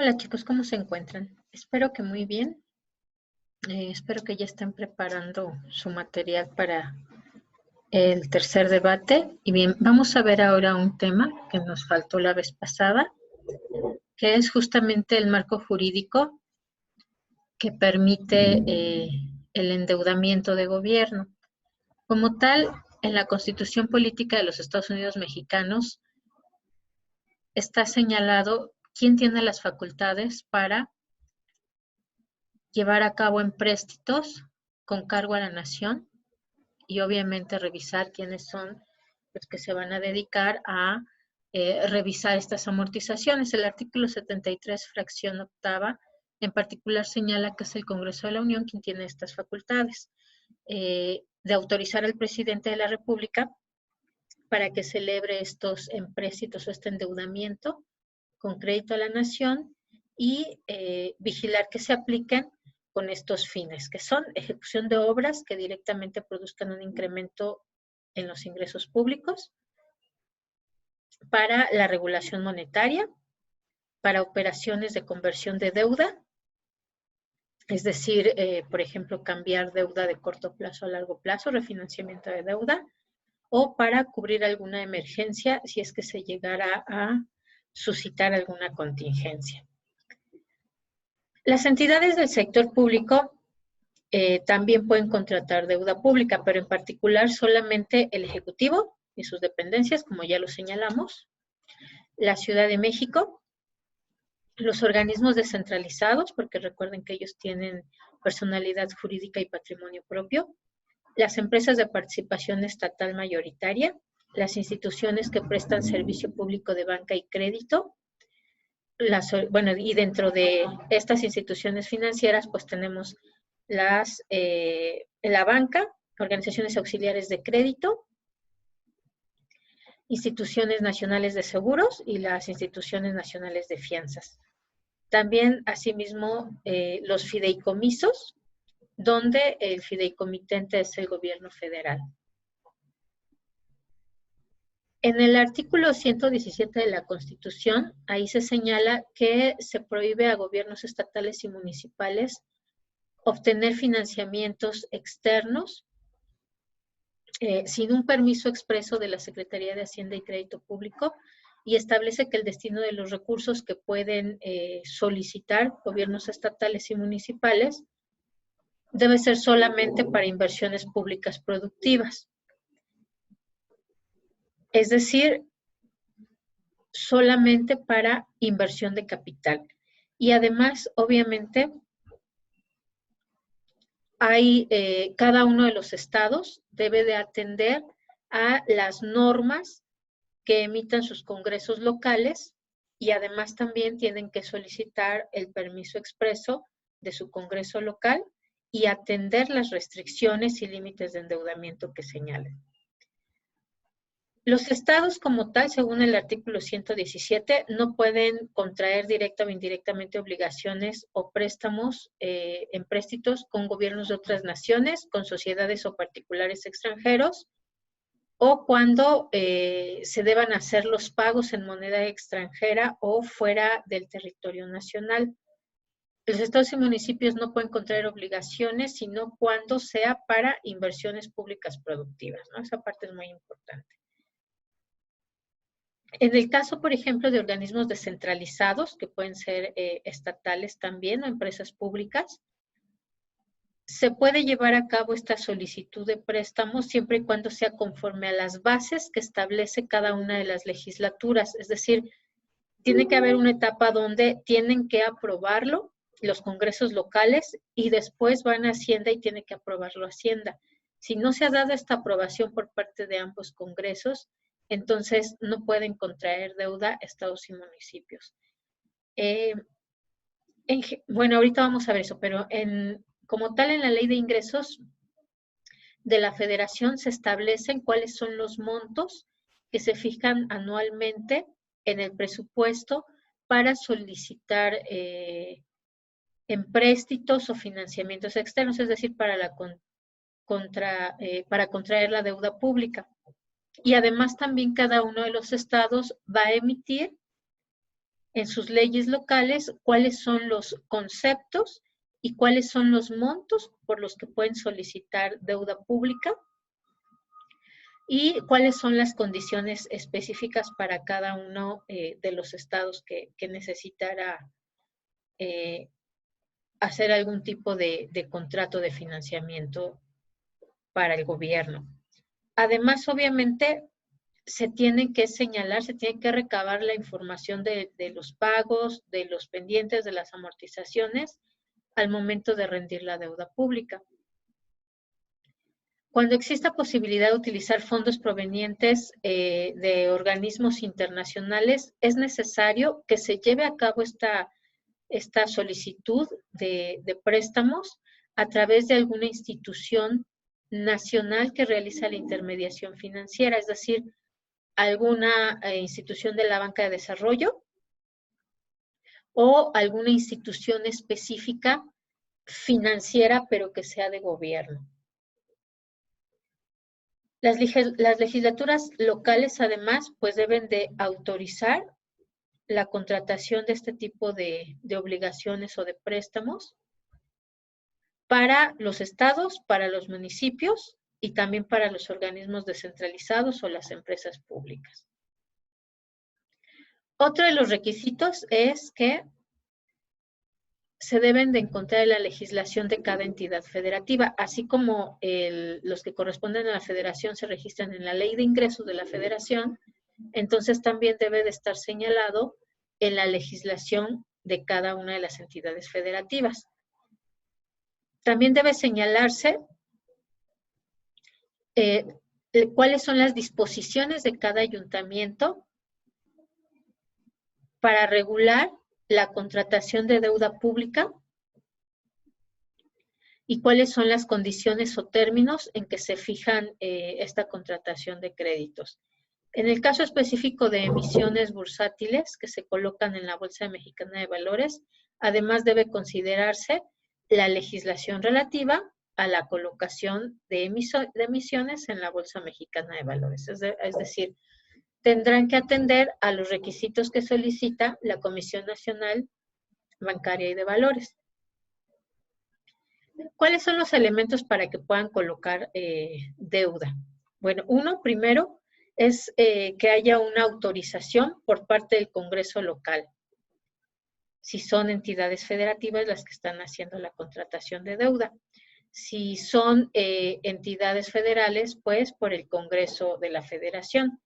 Hola chicos, ¿cómo se encuentran? Espero que muy bien. Espero que ya estén preparando su material para el tercer debate. Y bien, vamos a ver ahora un tema que nos faltó la vez pasada, que es justamente el marco jurídico que permite el endeudamiento de gobierno. Como tal, en la Constitución Política de los Estados Unidos Mexicanos está señalado quién tiene las facultades para llevar a cabo empréstitos con cargo a la nación y obviamente revisar quiénes son los que se van a dedicar a revisar estas amortizaciones. El artículo 73, fracción octava, en particular señala que es el Congreso de la Unión quien tiene estas facultades de autorizar al presidente de la República para que celebre estos empréstitos o este endeudamiento con crédito a la nación y vigilar que se apliquen con estos fines, que son ejecución de obras que directamente produzcan un incremento en los ingresos públicos, para la regulación monetaria, para operaciones de conversión de deuda, es decir, por ejemplo, cambiar deuda de corto plazo a largo plazo, refinanciamiento de deuda, o para cubrir alguna emergencia si es que se llegara a suscitar alguna contingencia. Las entidades del sector público también pueden contratar deuda pública, pero en particular solamente el Ejecutivo y sus dependencias, como ya lo señalamos, la Ciudad de México, los organismos descentralizados, porque recuerden que ellos tienen personalidad jurídica y patrimonio propio, las empresas de participación estatal mayoritaria, las instituciones que prestan servicio público de banca y crédito, y dentro de estas instituciones financieras, pues tenemos la banca, organizaciones auxiliares de crédito, instituciones nacionales de seguros y las instituciones nacionales de fianzas. También, asimismo, los fideicomisos, donde el fideicomitente es el gobierno federal. En el artículo 117 de la Constitución, ahí se señala que se prohíbe a gobiernos estatales y municipales obtener financiamientos externos sin un permiso expreso de la Secretaría de Hacienda y Crédito Público, y establece que el destino de los recursos que pueden solicitar gobiernos estatales y municipales debe ser solamente para inversiones públicas productivas. Es decir, solamente para inversión de capital. Y además, obviamente, cada uno de los estados debe de atender a las normas que emitan sus congresos locales, y además también tienen que solicitar el permiso expreso de su congreso local y atender las restricciones y límites de endeudamiento que señalen. Los estados como tal, según el artículo 117, no pueden contraer directa o indirectamente obligaciones o préstamos, empréstitos con gobiernos de otras naciones, con sociedades o particulares extranjeros, o cuando se deban hacer los pagos en moneda extranjera o fuera del territorio nacional. Los estados y municipios no pueden contraer obligaciones, sino cuando sea para inversiones públicas productivas, ¿no? Esa parte es muy importante. En el caso, por ejemplo, de organismos descentralizados, que pueden ser estatales también o empresas públicas, se puede llevar a cabo esta solicitud de préstamos siempre y cuando sea conforme a las bases que establece cada una de las legislaturas. Es decir, tiene que haber una etapa donde tienen que aprobarlo los congresos locales y después van a Hacienda y tiene que aprobarlo Hacienda. Si no se ha dado esta aprobación por parte de ambos congresos, entonces no pueden contraer deuda estados y municipios. Bueno, ahorita vamos a ver eso, pero como tal en la Ley de Ingresos de la Federación se establecen cuáles son los montos que se fijan anualmente en el presupuesto para solicitar empréstitos o financiamientos externos, es decir, para contraer la deuda pública. Y además también cada uno de los estados va a emitir en sus leyes locales cuáles son los conceptos y cuáles son los montos por los que pueden solicitar deuda pública y cuáles son las condiciones específicas para cada uno de los estados que necesitara hacer algún tipo de contrato de financiamiento para el gobierno. Además, obviamente, se tiene que señalar, se tiene que recabar la información de los pagos, de los pendientes, de las amortizaciones al momento de rendir la deuda pública. Cuando exista posibilidad de utilizar fondos provenientes de organismos internacionales, es necesario que se lleve a cabo esta solicitud de préstamos a través de alguna institución nacional que realiza la intermediación financiera, es decir, alguna institución de la banca de desarrollo o alguna institución específica financiera, pero que sea de gobierno. Las legislaturas locales, además, pues deben de autorizar la contratación de este tipo de obligaciones o de préstamos para los estados, para los municipios y también para los organismos descentralizados o las empresas públicas. Otro de los requisitos es que se deben de encontrar en la legislación de cada entidad federativa, así como los que corresponden a la federación se registran en la ley de ingresos de la federación, entonces también debe de estar señalado en la legislación de cada una de las entidades federativas. También debe señalarse cuáles son las disposiciones de cada ayuntamiento para regular la contratación de deuda pública y cuáles son las condiciones o términos en que se fijan esta contratación de créditos. En el caso específico de emisiones bursátiles que se colocan en la Bolsa Mexicana de Valores, además debe considerarse la legislación relativa a la colocación de emisiones en la Bolsa Mexicana de Valores. Es decir, tendrán que atender a los requisitos que solicita la Comisión Nacional Bancaria y de Valores. ¿Cuáles son los elementos para que puedan colocar deuda? Bueno, uno, primero, es que haya una autorización por parte del Congreso local. Si son entidades federativas las que están haciendo la contratación de deuda. Si son entidades federales, pues por el Congreso de la Federación.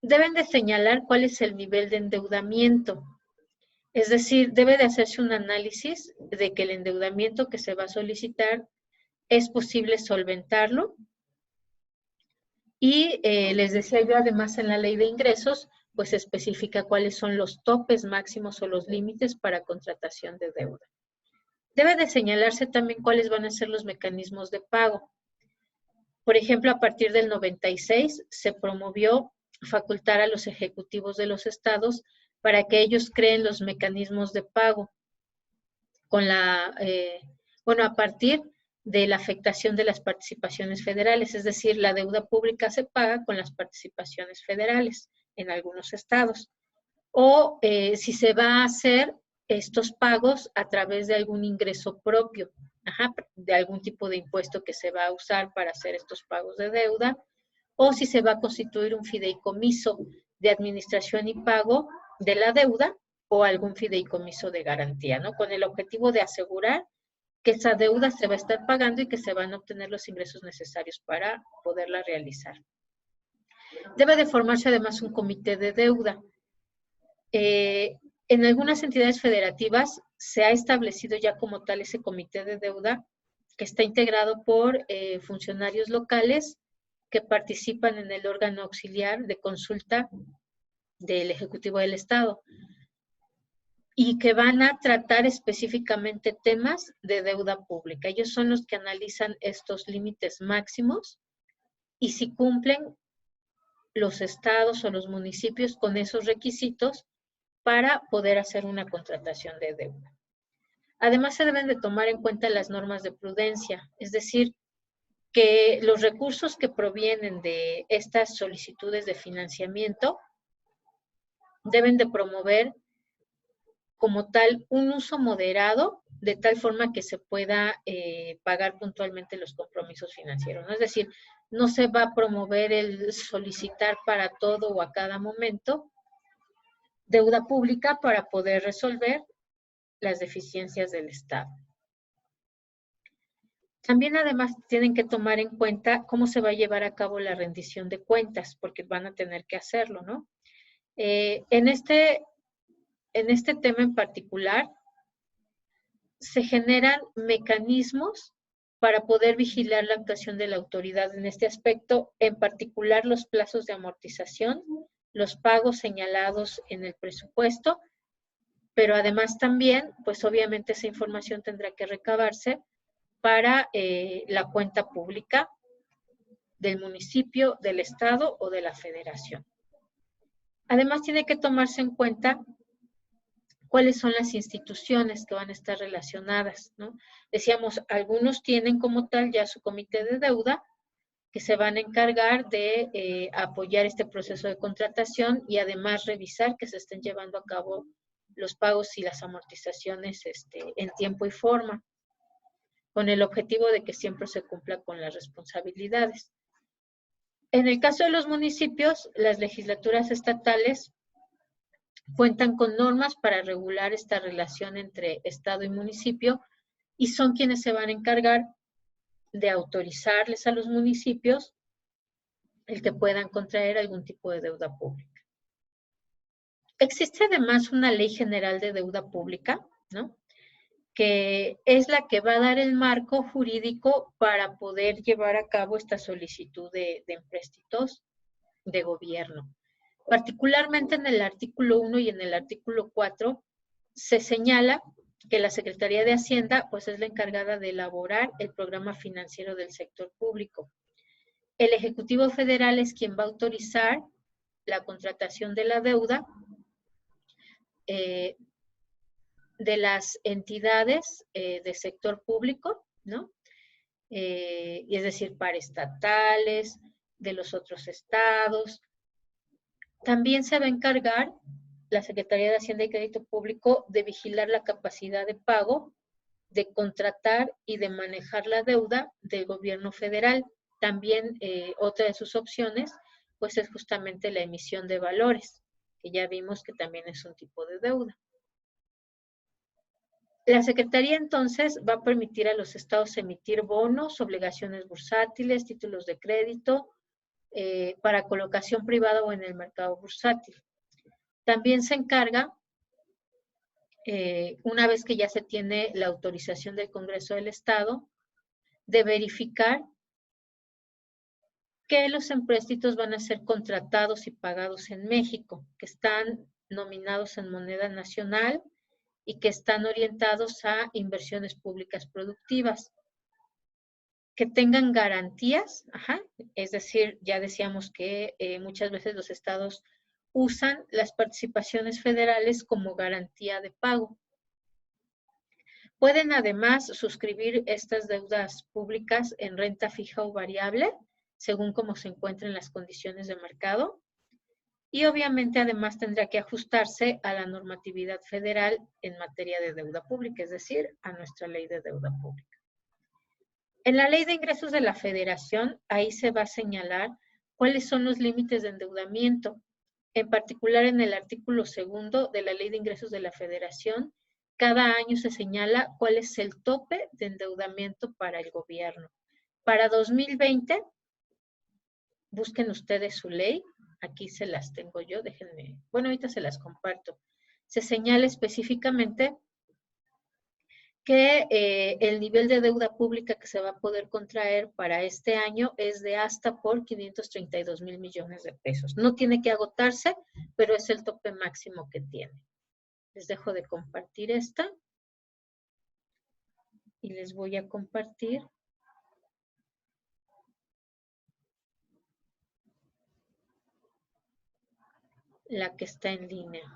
Deben de señalar cuál es el nivel de endeudamiento. Es decir, debe de hacerse un análisis de que el endeudamiento que se va a solicitar es posible solventarlo. Y les decía yo, además, en la ley de ingresos, pues especifica cuáles son los topes máximos o los límites para contratación de deuda. Debe de señalarse también cuáles van a ser los mecanismos de pago. Por ejemplo, a partir del 96 se promovió facultar a los ejecutivos de los estados para que ellos creen los mecanismos de pago con a partir de la afectación de las participaciones federales, es decir, la deuda pública se paga con las participaciones federales en algunos estados. O si se va a hacer estos pagos a través de algún ingreso propio, de algún tipo de impuesto que se va a usar para hacer estos pagos de deuda, o si se va a constituir un fideicomiso de administración y pago de la deuda o algún fideicomiso de garantía, ¿no? Con el objetivo de asegurar que esa deuda se va a estar pagando y que se van a obtener los ingresos necesarios para poderla realizar. Debe de formarse además un comité de deuda. En algunas entidades federativas se ha establecido ya como tal ese comité de deuda que está integrado por funcionarios locales que participan en el órgano auxiliar de consulta del Ejecutivo del Estado y que van a tratar específicamente temas de deuda pública. Ellos son los que analizan estos límites máximos y si cumplen los estados o los municipios con esos requisitos para poder hacer una contratación de deuda. Además, se deben de tomar en cuenta las normas de prudencia, es decir, que los recursos que provienen de estas solicitudes de financiamiento deben de promover como tal un uso moderado, de tal forma que se pueda pagar puntualmente los compromisos financieros, ¿no? Es decir, no se va a promover el solicitar para todo o a cada momento deuda pública para poder resolver las deficiencias del Estado. También además tienen que tomar en cuenta cómo se va a llevar a cabo la rendición de cuentas, porque van a tener que hacerlo, ¿no? En este tema en particular, se generan mecanismos para poder vigilar la actuación de la autoridad en este aspecto, en particular los plazos de amortización, los pagos señalados en el presupuesto, pero además también, pues obviamente esa información tendrá que recabarse para la cuenta pública del municipio, del estado o de la federación. Además, tiene que tomarse en cuenta cuáles son las instituciones que van a estar relacionadas, ¿no? Decíamos, algunos tienen como tal ya su comité de deuda, que se van a encargar de apoyar este proceso de contratación y además revisar que se estén llevando a cabo los pagos y las amortizaciones en tiempo y forma, con el objetivo de que siempre se cumpla con las responsabilidades. En el caso de los municipios, las legislaturas estatales cuentan con normas para regular esta relación entre Estado y municipio y son quienes se van a encargar de autorizarles a los municipios el que puedan contraer algún tipo de deuda pública. Existe además una ley general de deuda pública, ¿no? Que es la que va a dar el marco jurídico para poder llevar a cabo esta solicitud de empréstitos de gobierno. Particularmente en el artículo 1 y en el artículo 4 se señala que la Secretaría de Hacienda pues es la encargada de elaborar el programa financiero del sector público. El Ejecutivo Federal es quien va a autorizar la contratación de la deuda de las entidades de sector público, ¿no? Y es decir, paraestatales, de los otros estados. También se va a encargar la Secretaría de Hacienda y Crédito Público de vigilar la capacidad de pago, de contratar y de manejar la deuda del gobierno federal. También otra de sus opciones, pues es justamente la emisión de valores, que ya vimos que también es un tipo de deuda. La Secretaría entonces va a permitir a los estados emitir bonos, obligaciones bursátiles, títulos de crédito para colocación privada o en el mercado bursátil. También se encarga, una vez que ya se tiene la autorización del Congreso del Estado, de verificar que los empréstitos van a ser contratados y pagados en México, que están nominados en moneda nacional y que están orientados a inversiones públicas productivas, que tengan garantías, es decir, ya decíamos que muchas veces los estados usan las participaciones federales como garantía de pago. Pueden además suscribir estas deudas públicas en renta fija o variable, según cómo se encuentren las condiciones de mercado. Y obviamente además tendrá que ajustarse a la normatividad federal en materia de deuda pública, es decir, a nuestra ley de deuda pública. En la ley de ingresos de la federación, ahí se va a señalar cuáles son los límites de endeudamiento. En particular en el artículo 2 de la ley de ingresos de la federación, cada año se señala cuál es el tope de endeudamiento para el gobierno. Para 2020, busquen ustedes su ley, aquí se las tengo yo, déjenme, bueno, ahorita se las comparto. Se señala específicamente que el nivel de deuda pública que se va a poder contraer para este año es de hasta por 532,000 millones de pesos. No tiene que agotarse, pero es el tope máximo que tiene. Les dejo de compartir esta y les voy a compartir la que está en línea.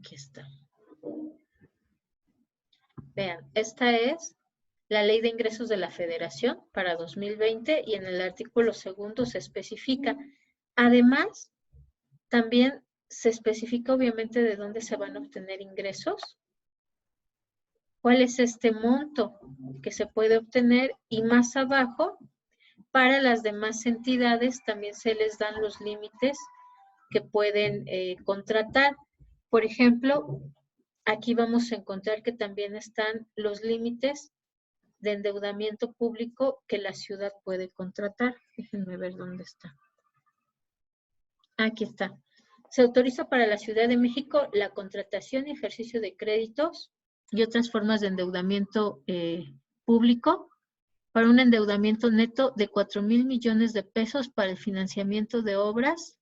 Aquí está. Vean, esta es la Ley de Ingresos de la Federación para 2020 y en el artículo segundo se especifica. Además, también se especifica obviamente de dónde se van a obtener ingresos, cuál es este monto que se puede obtener y más abajo, para las demás entidades también se les dan los límites que pueden contratar. Por ejemplo, aquí vamos a encontrar que también están los límites de endeudamiento público que la ciudad puede contratar. Déjenme ver dónde está. Aquí está. Se autoriza para la Ciudad de México la contratación y ejercicio de créditos y otras formas de endeudamiento público para un endeudamiento neto de 4,000 millones de pesos para el financiamiento de obras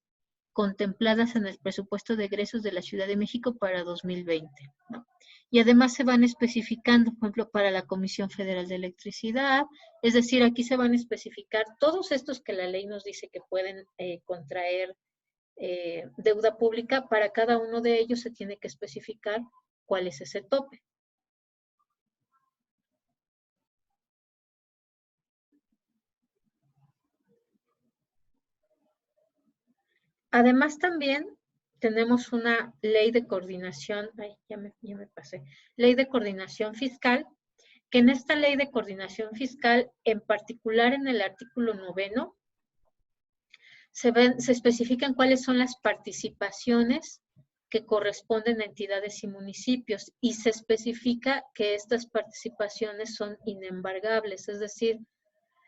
contempladas en el presupuesto de egresos de la Ciudad de México para 2020, ¿no? Y además se van especificando, por ejemplo, para la Comisión Federal de Electricidad, es decir, aquí se van a especificar todos estos que la ley nos dice que pueden contraer deuda pública. Para cada uno de ellos se tiene que especificar cuál es ese tope. Además también tenemos una ley de coordinación, ya me pasé, ley de coordinación fiscal, que en esta ley de coordinación fiscal, en particular en el artículo 9, se especifican cuáles son las participaciones que corresponden a entidades y municipios y se especifica que estas participaciones son inembargables, es decir,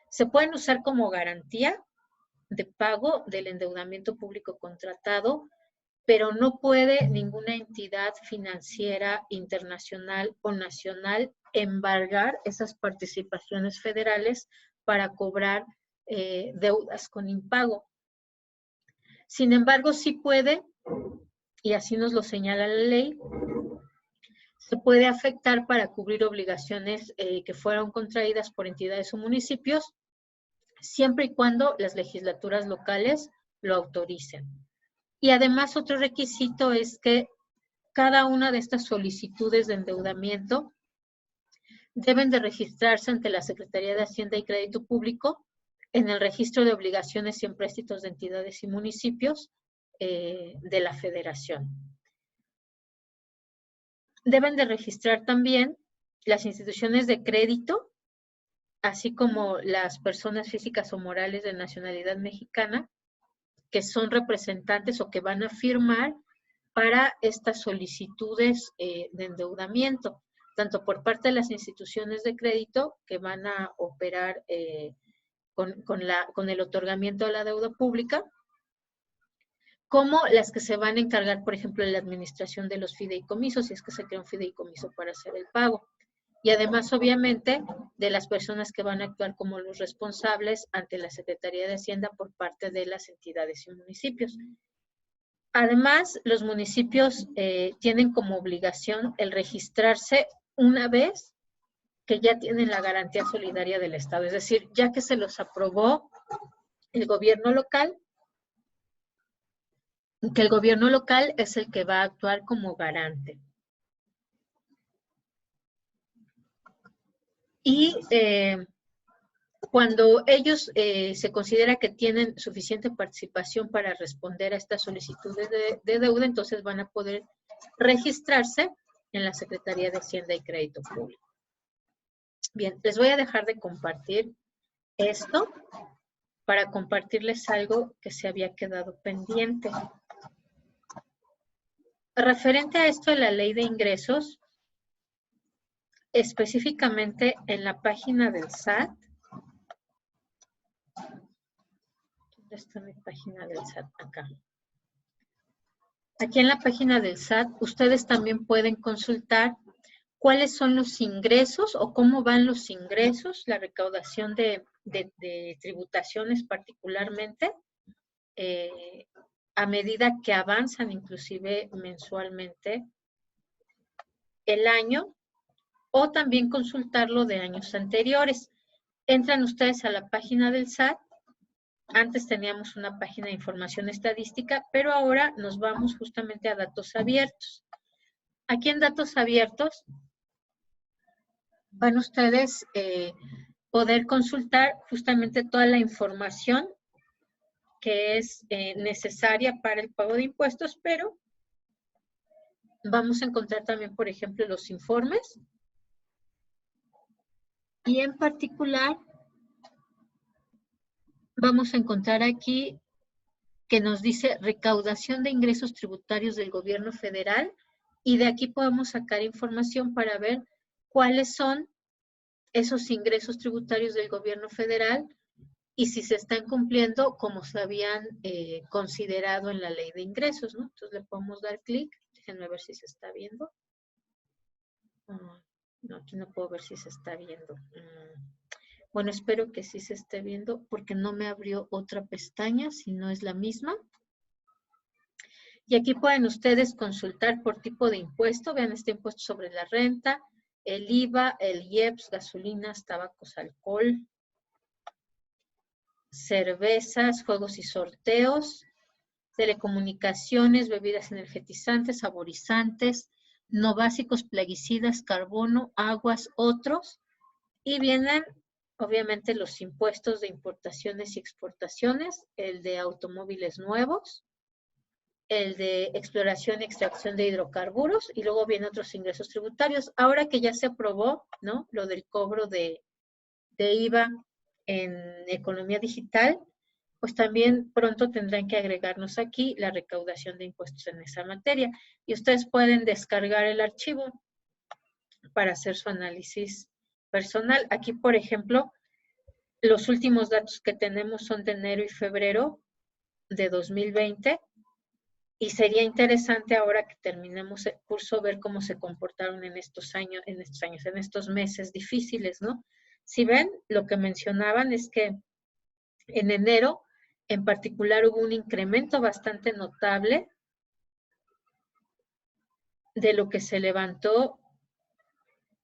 se pueden usar como garantía de pago del endeudamiento público contratado, pero no puede ninguna entidad financiera internacional o nacional embargar esas participaciones federales para cobrar deudas con impago. Sin embargo, sí puede, y así nos lo señala la ley, se puede afectar para cubrir obligaciones que fueron contraídas por entidades o municipios, siempre y cuando las legislaturas locales lo autoricen. Y además otro requisito es que cada una de estas solicitudes de endeudamiento deben de registrarse ante la Secretaría de Hacienda y Crédito Público en el registro de obligaciones y empréstitos de entidades y municipios de la Federación. Deben de registrar también las instituciones de crédito, así como las personas físicas o morales de nacionalidad mexicana, que son representantes o que van a firmar para estas solicitudes de endeudamiento, tanto por parte de las instituciones de crédito que van a operar con el otorgamiento de la deuda pública, como las que se van a encargar, por ejemplo, de la administración de los fideicomisos, si es que se crea un fideicomiso para hacer el pago. Y además, obviamente, de las personas que van a actuar como los responsables ante la Secretaría de Hacienda por parte de las entidades y municipios. Además, los municipios tienen como obligación el registrarse una vez que ya tienen la garantía solidaria del Estado, es decir, ya que se los aprobó el gobierno local, que el gobierno local es el que va a actuar como garante. Y cuando ellos se considera que tienen suficiente participación para responder a estas solicitudes de deuda, entonces van a poder registrarse en la Secretaría de Hacienda y Crédito Público. Bien, les voy a dejar de compartir esto para compartirles algo que se había quedado pendiente. Referente a esto de la ley de ingresos, específicamente en la página del SAT, ¿dónde está mi página del SAT? Acá. Aquí en la página del SAT, ustedes también pueden consultar cuáles son los ingresos o cómo van los ingresos, la recaudación de tributaciones particularmente, a medida que avanzan inclusive mensualmente el año, o también consultarlo de años anteriores. Entran ustedes a la página del SAT. Antes teníamos una página de información estadística, pero ahora nos vamos justamente a datos abiertos. Aquí en datos abiertos van ustedes poder consultar justamente toda la información que es necesaria para el pago de impuestos, pero vamos a encontrar también, por ejemplo, los informes. Y en particular, vamos a encontrar aquí que nos dice recaudación de ingresos tributarios del gobierno federal, y de aquí podemos sacar información para ver cuáles son esos ingresos tributarios del gobierno federal y si se están cumpliendo como se habían considerado en la ley de ingresos, ¿no? Entonces le podemos dar clic, déjenme ver si se está viendo. No, aquí no puedo ver si se está viendo. Bueno, espero que sí se esté viendo porque no me abrió otra pestaña, si no es la misma. Y aquí pueden ustedes consultar por tipo de impuesto. Vean este impuesto sobre la renta, el IVA, el IEPS, gasolinas, tabacos, alcohol, cervezas, juegos y sorteos, telecomunicaciones, bebidas energetizantes, saborizantes, no básicos, plaguicidas, carbono, aguas, otros. Y vienen, obviamente, los impuestos de importaciones y exportaciones, el de automóviles nuevos, el de exploración y extracción de hidrocarburos, y luego vienen otros ingresos tributarios. Ahora que ya se aprobó, ¿no?, lo del cobro de IVA en economía digital, pues también pronto tendrán que agregarnos aquí la recaudación de impuestos en esa materia. Y ustedes pueden descargar el archivo para hacer su análisis personal. Aquí, por ejemplo, los últimos datos que tenemos son de enero y febrero de 2020, y sería interesante ahora que terminemos el curso ver cómo se comportaron en estos meses difíciles, ¿no? Si ven, lo que mencionaban es que en enero, en particular, hubo un incremento bastante notable de lo que se levantó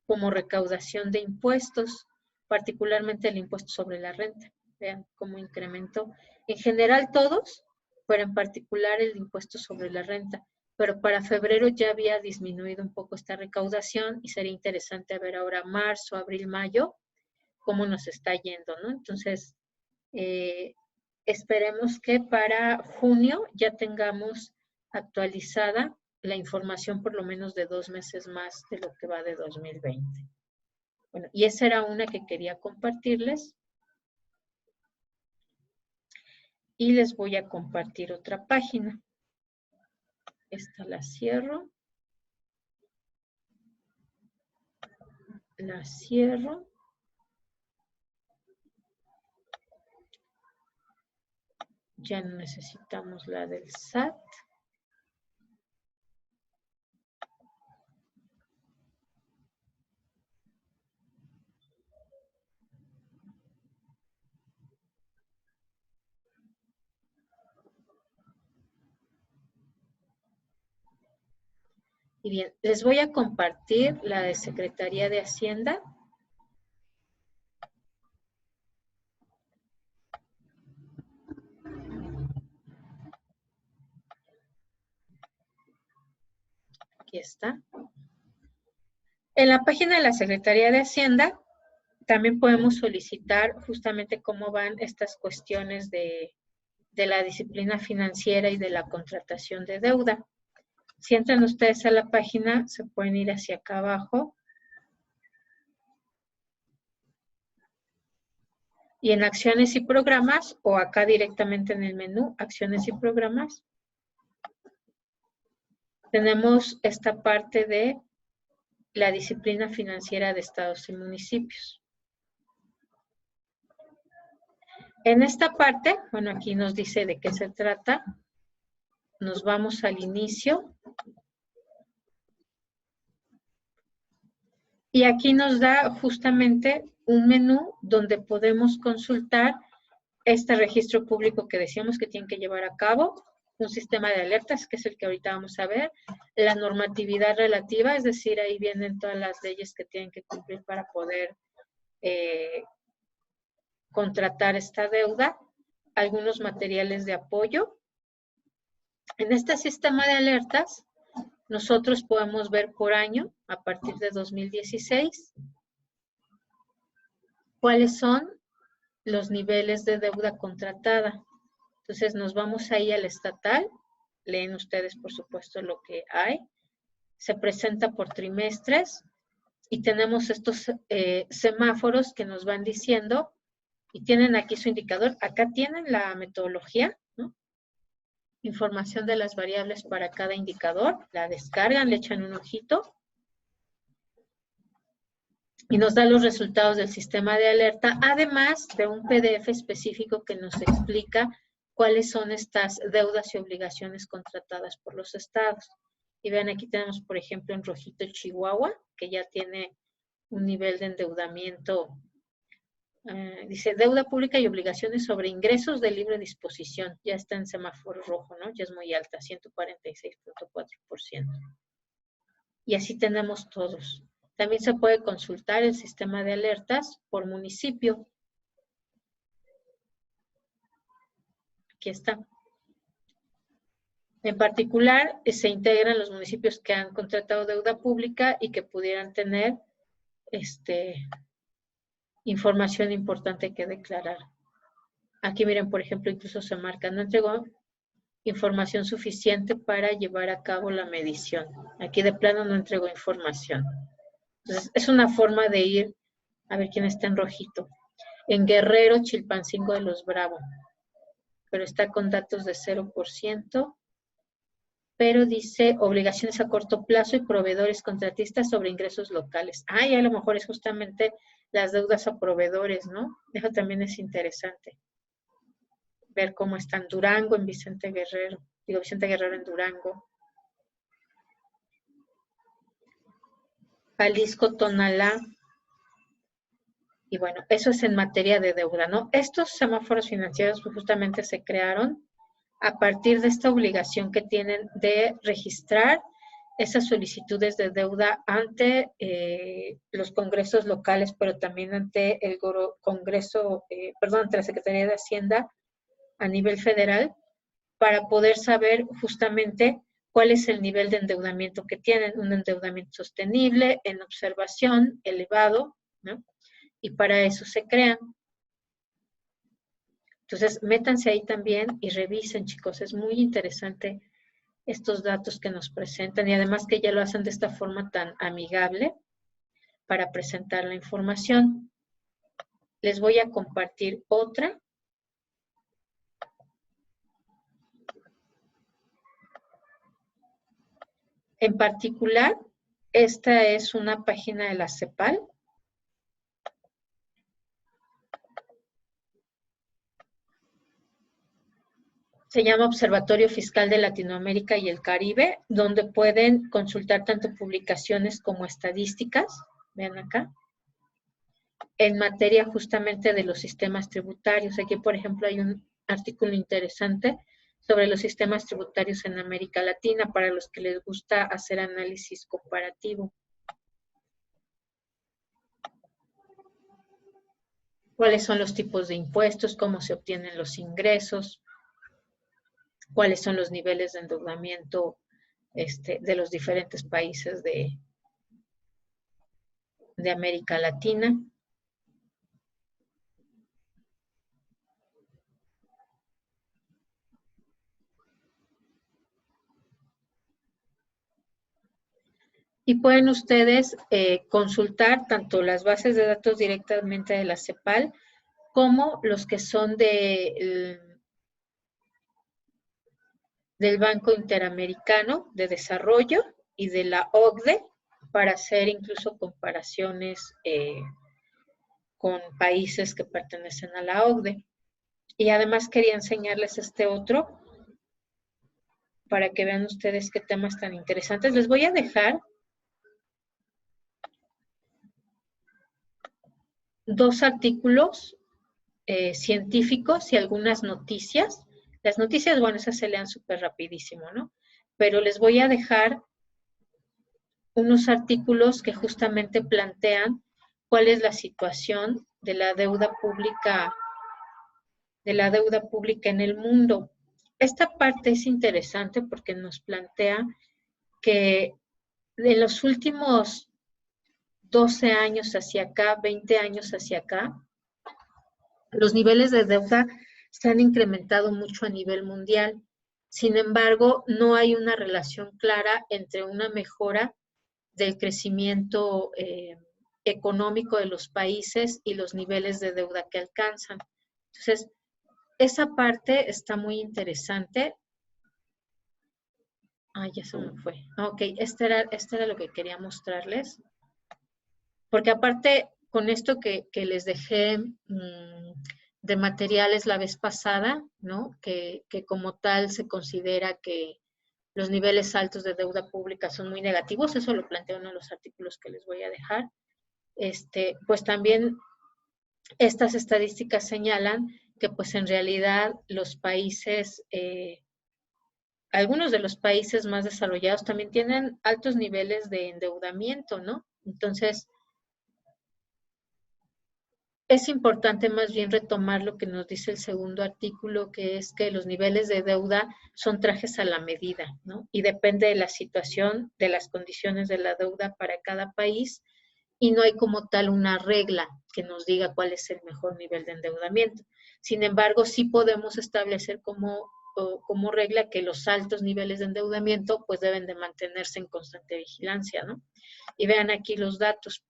como recaudación de impuestos, particularmente el impuesto sobre la renta. Vean cómo incrementó. En general todos, pero en particular el impuesto sobre la renta. Pero para febrero ya había disminuido un poco esta recaudación y sería interesante ver ahora marzo, abril, mayo, cómo nos está yendo, ¿no? Entonces, esperemos que para junio ya tengamos actualizada la información por lo menos de 2 meses más de lo que va de 2020. Bueno, y esa era una que quería compartirles. Y les voy a compartir otra página. Esta la cierro. La cierro. Ya no necesitamos la del SAT. Y bien, les voy a compartir la de Secretaría de Hacienda. Aquí está. En la página de la Secretaría de Hacienda también podemos solicitar justamente cómo van estas cuestiones de la disciplina financiera y de la contratación de deuda. Si entran ustedes a la página, se pueden ir hacia acá abajo. Y en acciones y programas, o acá directamente en el menú, acciones y programas, tenemos esta parte de la disciplina financiera de estados y municipios. En esta parte, bueno, aquí nos dice de qué se trata. Nos vamos al inicio. Y aquí nos da justamente un menú donde podemos consultar este registro público que decíamos que tienen que llevar a cabo, un sistema de alertas, que es el que ahorita vamos a ver, la normatividad relativa, es decir, ahí vienen todas las leyes que tienen que cumplir para poder contratar esta deuda, algunos materiales de apoyo. En este sistema de alertas nosotros podemos ver por año, a partir de 2016, cuáles son los niveles de deuda contratada. Entonces nos vamos ahí al estatal, leen ustedes por supuesto lo que hay, se presenta por trimestres y tenemos estos semáforos que nos van diciendo y tienen aquí su indicador. Acá tienen la metodología, ¿no? Información de las variables para cada indicador, la descargan, le echan un ojito y nos da los resultados del sistema de alerta, además de un PDF específico que nos explica cuáles son estas deudas y obligaciones contratadas por los estados. Y vean, aquí tenemos, por ejemplo, en rojito Chihuahua, que ya tiene un nivel de endeudamiento, dice, deuda pública y obligaciones sobre ingresos de libre disposición. Ya está en semáforo rojo, ¿no? Ya es muy alta, 146.4%. Y así tenemos todos. También se puede consultar el sistema de alertas por municipio. Aquí está. En particular, se integran los municipios que han contratado deuda pública y que pudieran tener información importante que declarar. Aquí miren, por ejemplo, incluso se marca, no entregó información suficiente para llevar a cabo la medición. Aquí de plano no entregó información. Entonces, es una forma de ir a ver quién está en rojito. En Guerrero, Chilpancingo de los Bravo, pero está con datos de 0%, pero dice obligaciones a corto plazo y proveedores contratistas sobre ingresos locales. Y a lo mejor es justamente las deudas a proveedores, ¿no? Eso también es interesante. Ver cómo están Durango en Vicente Guerrero en Durango. Jalisco, Tonalá. Y bueno, eso es en materia de deuda, ¿no? Estos semáforos financieros justamente se crearon a partir de esta obligación que tienen de registrar esas solicitudes de deuda ante los congresos locales, pero también ante el Congreso, ante la Secretaría de Hacienda a nivel federal, para poder saber justamente cuál es el nivel de endeudamiento que tienen, un endeudamiento sostenible, en observación, elevado, ¿no? Y para eso se crean. Entonces, métanse ahí también y revisen, chicos. Es muy interesante estos datos que nos presentan y además que ya lo hacen de esta forma tan amigable para presentar la información. Les voy a compartir otra. En particular, esta es una página de la CEPAL. Se llama Observatorio Fiscal de Latinoamérica y el Caribe, donde pueden consultar tanto publicaciones como estadísticas, vean acá, en materia justamente de los sistemas tributarios. Aquí, por ejemplo, hay un artículo interesante sobre los sistemas tributarios en América Latina para los que les gusta hacer análisis comparativo. ¿Cuáles son los tipos de impuestos? ¿Cómo se obtienen los ingresos? ¿Cuáles son los niveles de endeudamiento de los diferentes países de América Latina? Y pueden ustedes consultar tanto las bases de datos directamente de la CEPAL como los que son del Banco Interamericano de Desarrollo y de la OCDE para hacer incluso comparaciones con países que pertenecen a la OCDE. Y además quería enseñarles este otro para que vean ustedes qué temas tan interesantes. Les voy a dejar dos artículos científicos y algunas noticias. Las noticias, bueno, esas se lean súper rapidísimo, ¿no? Pero les voy a dejar unos artículos que justamente plantean cuál es la situación de la deuda pública en el mundo. Esta parte es interesante porque nos plantea que en los últimos 12 años hacia acá, 20 años hacia acá, los niveles de deuda se han incrementado mucho a nivel mundial. Sin embargo, no hay una relación clara entre una mejora del crecimiento económico de los países y los niveles de deuda que alcanzan. Entonces, esa parte está muy interesante. Ya se me fue. Ok, este era lo que quería mostrarles. Porque aparte, con esto que les dejé de materiales la vez pasada, ¿no? Que como tal se considera que los niveles altos de deuda pública son muy negativos, eso lo planteo en uno de los artículos que les voy a dejar. Pues también estas estadísticas señalan que pues en realidad los países, algunos de los países más desarrollados también tienen altos niveles de endeudamiento, ¿no? Entonces, es importante más bien retomar lo que nos dice el segundo artículo, que es que los niveles de deuda son trajes a la medida, ¿no? Y depende de la situación, de las condiciones de la deuda para cada país, y no hay como tal una regla que nos diga cuál es el mejor nivel de endeudamiento. Sin embargo, sí podemos establecer como regla que los altos niveles de endeudamiento pues deben de mantenerse en constante vigilancia, ¿no? Y vean aquí los datos.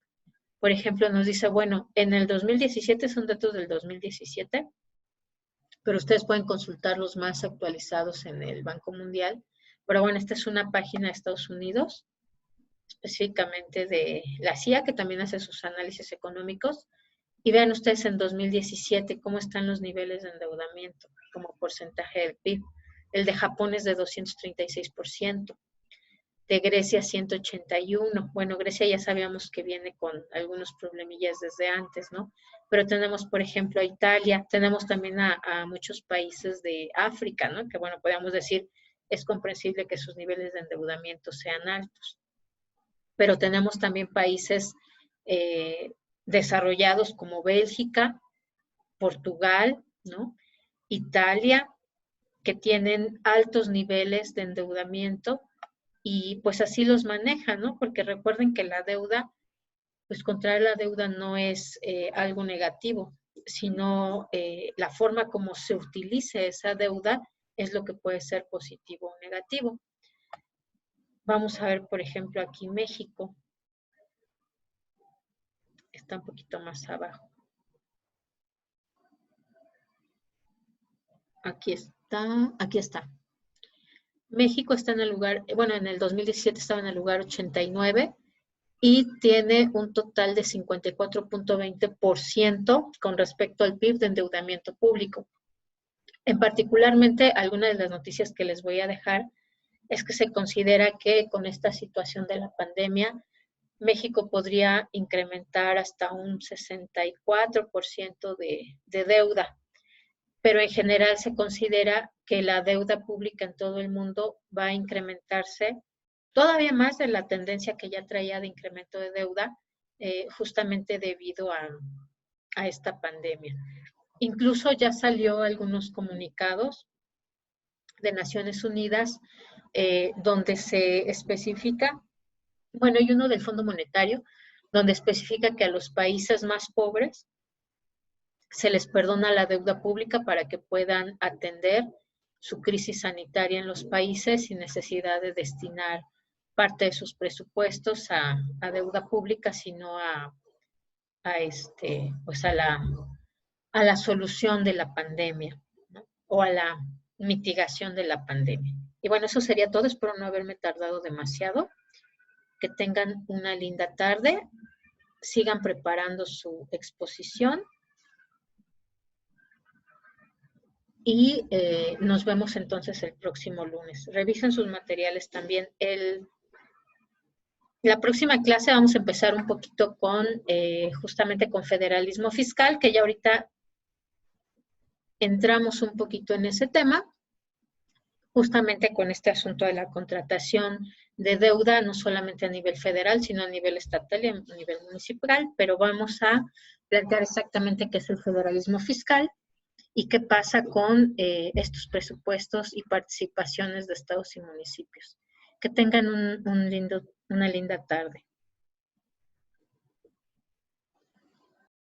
Por ejemplo, nos dice, bueno, en el 2017 son datos del 2017, pero ustedes pueden consultar los más actualizados en el Banco Mundial. Pero bueno, esta es una página de Estados Unidos, específicamente de la CIA, que también hace sus análisis económicos. Y vean ustedes en 2017 cómo están los niveles de endeudamiento como porcentaje del PIB. El de Japón es de 236%. De Grecia 181. Bueno, Grecia ya sabíamos que viene con algunos problemillas desde antes, ¿no? Pero tenemos, por ejemplo, a Italia, tenemos también a muchos países de África, ¿no? Que, bueno, podríamos decir, es comprensible que sus niveles de endeudamiento sean altos. Pero tenemos también países desarrollados como Bélgica, Portugal, ¿no? Italia, que tienen altos niveles de endeudamiento y pues así los manejan, ¿no? Porque recuerden que la deuda, pues contraer la deuda no es algo negativo, sino la forma como se utilice esa deuda es lo que puede ser positivo o negativo. Vamos a ver, por ejemplo, aquí México. Está un poquito más abajo. Aquí está. México está en el lugar, bueno, en el 2017 estaba en el lugar 89 y tiene un total de 54.20% con respecto al PIB de endeudamiento público. En particularmente, algunas de las noticias que les voy a dejar es que se considera que con esta situación de la pandemia, México podría incrementar hasta un 64% de deuda, pero en general se considera que la deuda pública en todo el mundo va a incrementarse todavía más de la tendencia que ya traía de incremento de deuda, justamente debido a esta pandemia. Incluso ya salió algunos comunicados de Naciones Unidas donde se especifica, bueno, y uno del Fondo Monetario, donde especifica que a los países más pobres se les perdona la deuda pública para que puedan atender su crisis sanitaria en los países sin necesidad de destinar parte de sus presupuestos a deuda pública, sino pues a la solución de la pandemia, ¿no? O a la mitigación de la pandemia. Y bueno, eso sería todo. Espero no haberme tardado demasiado. Que tengan una linda tarde. Sigan preparando su exposición. Y nos vemos entonces el próximo lunes. Revisen sus materiales también. La próxima clase vamos a empezar un poquito con, justamente con federalismo fiscal, que ya ahorita entramos un poquito en ese tema, justamente con este asunto de la contratación de deuda, no solamente a nivel federal, sino a nivel estatal y a nivel municipal, pero vamos a plantear exactamente qué es el federalismo fiscal y qué pasa con estos presupuestos y participaciones de estados y municipios. Que tengan una linda tarde.